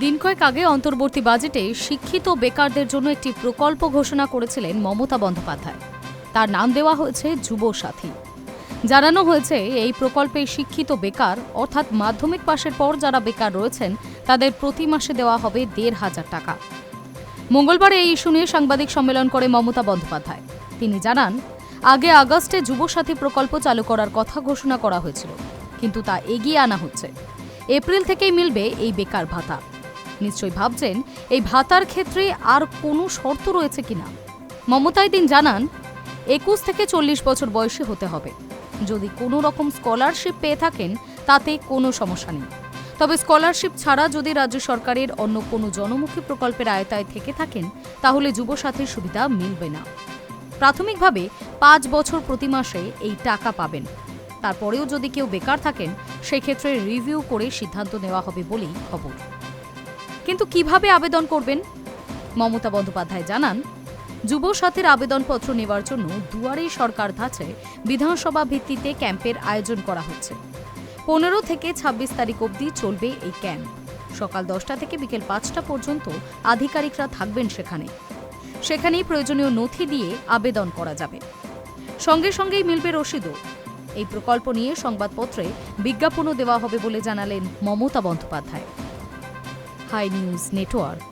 দিন কয়েক আগে অন্তর্বর্তী বাজেটে শিক্ষিত বেকারদের জন্য একটি প্রকল্প ঘোষণা করেছিলেন মমতা বন্দ্যোপাধ্যায়। তার নাম দেওয়া হয়েছে যুব সাথী। জানানো হয়েছে এই প্রকল্পে শিক্ষিত বেকার অর্থাৎ মাধ্যমিক পাশের পর যারা বেকার রয়েছেন তাদের প্রতি মাসে দেওয়া হবে ১৫০০ টাকা। মঙ্গলবার এই ইস্যু নিয়ে সাংবাদিক সম্মেলন করে মমতা বন্দ্যোপাধ্যায়। তিনি জানান, আগে আগস্টে যুব সাথী প্রকল্প চালু করার কথা ঘোষণা করা হয়েছিল, কিন্তু তা এগিয়ে আনা হচ্ছে। এপ্রিল থেকেই মিলবে এই বেকার ভাতা। নিশ্চয়ই ভাবছেন এই ভাতার ক্ষেত্রে আর কোনো শর্ত রয়েছে কিনা। মমতা দিন জানান, ২১ থেকে ৪০ বছর বয়সী হতে হবে। যদি কোনো রকম স্কলারশিপ পেয়ে থাকেন তাতে কোনো সমস্যা নেই, তবে স্কলারশিপ ছাড়া যদি রাজ্য সরকারের অন্য কোনো জনমুখী প্রকল্পের আওতায় থেকে থাকেন তাহলে যুব সাথীর সুবিধা মিলবে না। প্রাথমিকভাবে ৫ বছর প্রতি মাসে এই টাকা পাবেন। তারপরেও যদি কেউ বেকার থাকেন সেক্ষেত্রে রিভিউ করে সিদ্ধান্ত নেওয়া হবে বলেই খবর। কিন্তু কিভাবে আবেদন করবেন? মমতা বন্দ্যোপাধ্যায় জানান, যুব সাথীর আবেদনপত্র নেওয়ার জন্য দুয়ারে সরকার ধাঁচে বিধানসভা ভিত্তিতে ক্যাম্পের আয়োজন করা হচ্ছে। ১৫ থেকে ২৬ তারিখ অবধি চলবে এই ক্যাম্প। সকাল ১০টা থেকে বিকেল ৫টা পর্যন্ত আধিকারিকরা থাকবেন সেখানেই প্রয়োজনীয় নথি দিয়ে আবেদন করা যাবে। সঙ্গে সঙ্গেই মিলবে রসিদও। এই প্রকল্প নিয়ে সংবাদপত্রে বিজ্ঞাপনও দেওয়া হবে বলে জানালেন Mamata Bandyopadhyay. Hi news network.